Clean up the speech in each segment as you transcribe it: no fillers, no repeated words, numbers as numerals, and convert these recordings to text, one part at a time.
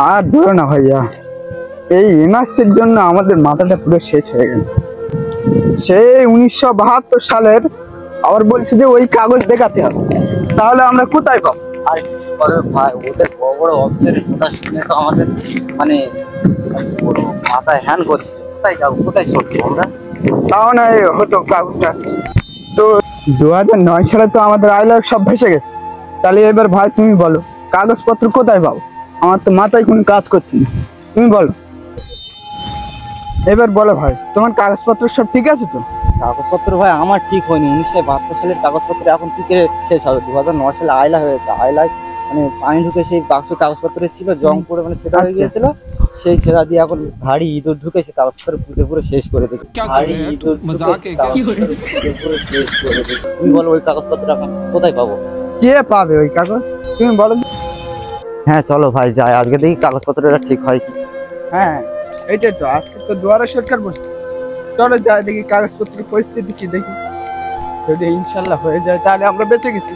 আর ধরো না ভাইয়া, এই এনআরসির জন্য আমাদের মাথাটা পুরো শেষ হয়ে গেল। সেই 1972 সালের আবার বলছে যে ওই কাগজ দেখাতে হবে, তাহলে আমরা কোথায় পাবো? আর ভাই ওদের বড় বড় অফিসের কথা শুনে তো আমাদের মানে মাথায় হ্যান করছে। কোথায় যাবো, কোথায় চলবো আমরা? তাও না হতো কাগজটা। তো 2009 সালে তো আমাদের আইলাভ সব ভেসে গেছে। তাহলে এবার ভাই তুমি বলো, কাগজপত্র কোথায় পাবো? আমার তো মাথায় কোনো কাজ করছে না, তুমি বলো। এবার বলো ভাই, তোমার কাগজপত্র সব ঠিক আছে তো? কাগজপত্র ভাই আমার ঠিক হয়নি। 1972 সালের কাগজপত্র এখন কি করে শেষ হবে? 2009 সালে আইলা হয়েছে। আইলায় মানে পানি ঢুকে সেই বাক্স কাগজপত্র ছিল, জং করে মানে ছেঁড়া হয়ে গিয়েছিল। সেই ছেঁড়া দিয়ে এখন ভারী ইঁদুর ঢুকেছে, কাগজপত্র পুঁতে পুরো শেষ করে দিচ্ছে। ভারী ইঁদুর পুরো শেষ করে দিচ্ছে। তুমি বলো ওই কাগজপত্র এখন কোথায় পাবো? কে পাবে ওই কাগজ, তুমি বলো। হ্যাঁ চলো ভাই যাই, আজকে দেখি কাগজপত্রটা ঠিক হয় কি। হ্যাঁ এইটাই তো, আজকে তো দুয়ারে সরকার বলছে, চলো যাই দেখি কাগজপত্রের পরিস্থিতি কি দেখি। যদি ইনশাল্লাহ হয়ে যায় তাহলে আমরা বেঁচে গেছি,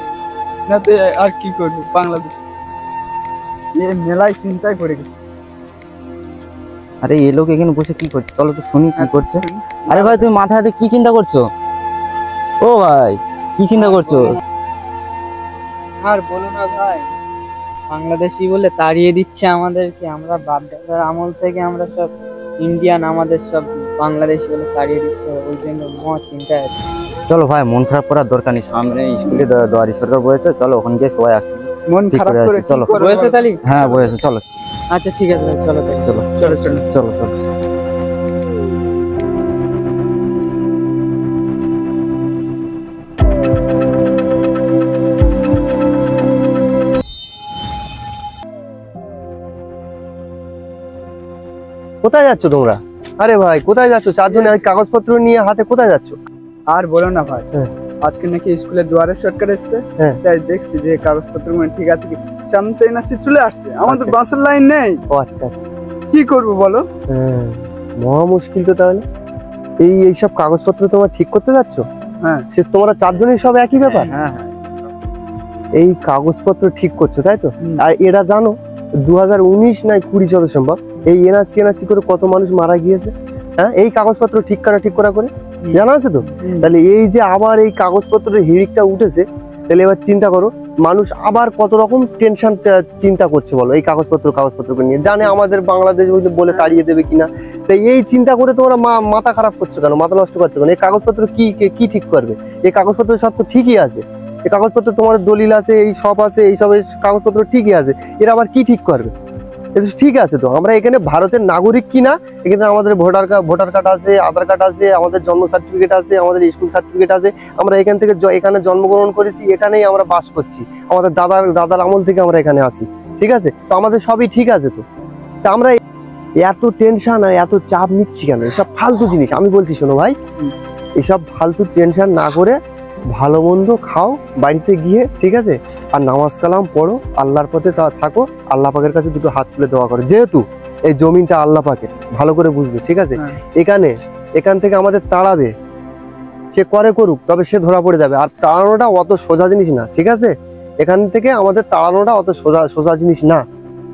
না তো আর কি করবো বাংলাদেশ মেলায় চিন্তায় পড়ে গেছে। আরে এই লোক এখানে বসে কি করছে? চলো তো শুনি কি করছে। আরে ভাই তুমি মাথায় হাতে কি চিন্তা করছো? ও ভাই কি চিন্তা করছো? আর বলো না ভাই, বাংলাদেশি বলে তাড়িয়ে দিচ্ছে আমাদেরকে। আমরা বাপ দাদার আমল থেকে আমরা সব ইন্ডিয়ান, আমাদের সব বাংলাদেশি বলে তাড়িয়ে দিচ্ছে। ওই জন্য মহা চিন্তায় আছে। চলো ভাই মন খারাপ করার দরকার নেই, সামনে স্কুলে দুয়ারি সরকার বলেছে, চলো ওখানে গিয়ে সবাই আসি। মন ঠিক খারাপ করে করে আসি, চলো। বলেছে তালি? হ্যাঁ বলেছে, চলো। আচ্ছা ঠিক আছে ভাই, চলো তাহলে। চলো চলো চলো। চলো চলো। কোথায় যাচ্ছ তোমরা? আরে ভাই কোথায় যাচ্ছ? চারজনে কাগজপত্র নিয়ে হাতে কোথায় যাচ্ছ? আর বলো না ভাই, হ্যাঁ। আজকে নাকি স্কুলে দুয়ারে সরকার এসছে, হ্যাঁ। তাই দেখছি যে কাগজপত্র মানে ঠিক আছে কি। সামনে তো এনআরসি চলে আসছে, আমাদের আচ্ছা। বাসের লাইন নেই, ও আচ্ছা আচ্ছা, কি করবো বলো? হ্যাঁ মহা মুশকিল তো। তাহলে এইসব কাগজপত্র তোমরা ঠিক করতে যাচ্ছ? হ্যাঁ। সে তোমরা চারজনের সব একই ব্যাপার? হ্যাঁ হ্যাঁ। এই কাগজপত্র ঠিক করছো তাই তো? হুম। আর এরা জানো 2019 নাই 20 যত সম্ভব এই এনআরসি করে কত মানুষ মারা গিয়েছে? হ্যাঁ, এই কাগজপত্র ঠিক করা করে জানা আছে তো? তাহলে এই যে আবার এই কাগজপত্রের হিড়িকটা উঠেছে, তাহলে এবার চিন্তা করো মানুষ আবার কত রকম টেনশন চিন্তা করছে বলো এই কাগজপত্রকে নিয়ে। জানে আমাদের বাংলাদেশ বলে তাড়িয়ে দেবে কিনা, তাই এই চিন্তা করে তোমরা মাথা খারাপ করছো কেন, মাথা নষ্ট করছো কেন? এই কাগজপত্র কি ঠিক করবে? এই কাগজপত্র সব তো ঠিকই আছে, এই কাগজপত্র তোমার দলিল আছে, এই সব আছে, এই সব কাগজপত্র ঠিকই আছে, এরা আবার কি ঠিক করবে? ঠিক আছে তো, আমরা এখানে ভারতের নাগরিক কিনা, এখানে আমাদের ভোটার কার্ড আছে, আধার কার্ড আছে, আমাদের জন্ম সার্টিফিকেট আছে, আমাদের স্কুল সার্টিফিকেট আছে, আমরা এখান থেকে এখানে জন্মগ্রহণ করেছি, এখানেই আমরা বাস করছি, আমাদের দাদার আমল থেকে আমরা এখানে আসি, ঠিক আছে তো, আমাদের সবই ঠিক আছে তো। তা আমরা এত টেনশন আর এত চাপ নিচ্ছি কেন? এসব ফালতু জিনিস আমি বলছি, শোনো ভাই, এসব ফালতু টেনশন না করে ভালো মন্দ খাও বাড়িতে গিয়ে, ঠিক আছে, আর নামাজ কালাম পড়ো, আল্লাহর পথে থাকো, আল্লাহ পাকের কাছে দুটো হাত তুলে দোয়া করো। যেহেতু এই জমিনটা আল্লাহ পাকের, ভালো করে বুঝবে, ঠিক আছে? এখান থেকে আমাদের তাড়াবে, সে করুক, তবে সে ধরা পড়ে যাবে। আর তাড়ানোটা অত সোজা জিনিস না, ঠিক আছে? এখান থেকে আমাদের তাড়ানোটা অত সোজা জিনিস না।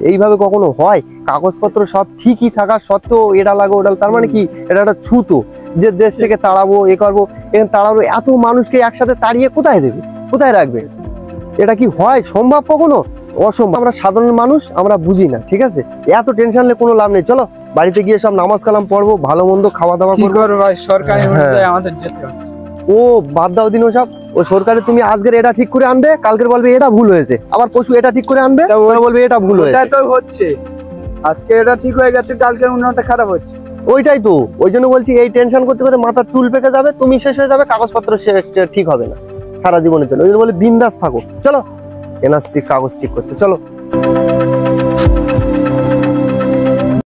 এইভাবে কখনো হয়? কাগজপত্র সব ঠিকই থাকা সত্ত্বেও এটা লাগো ওটা, তার মানে কি এটা একটা ছুতো যে দেশ থেকে তাড়াবো, এ করবো, এখানে তাড়াবো, এত মানুষকে একসাথে তাড়িয়ে কোথায় দেবে, কোথায় রাখবে? এটা কি হয় সম্ভব? কখনো অসম্ভব। আমরা সাধারণ মানুষ, আমরা বুঝি না, ঠিক আছে? এত টেনশন নিয়ে কোনো লাভ নেই। চলো বাড়িতে গিয়ে সব নামাজ কালাম পড়বো, ভালো মন্দ খাওয়া দাওয়া করবো। ভাই সরকারি অনুযায়ী আমাদের যেতে হবে। ও বাদ দাও দিন ওসব। ও সরকারে তুমি আজকের এটা ঠিক করে আনবে, কালকের বলবে এটা ভুল হয়েছে, আবার পরশু এটা ঠিক করে আনবে, বলবে এটা ভুল হয়েছে। তো হচ্ছে, আজকে এটা ঠিক হয়ে গেছে, কালকে অন্যটা খারাপ হচ্ছে। ওইটাই তো, ওই জন্য বলছি এই টেনশন করতে করতে মাথার চুল পেকে যাবে, তুমি শেষ হয়ে যাবে, কাগজপত্র ঠিক হবে না সারা জীবনের জন্য। ওই জন্য বলে বিন্দাস থাকো। চলো এনআরসি কাগজ ঠিক করছে, চলো।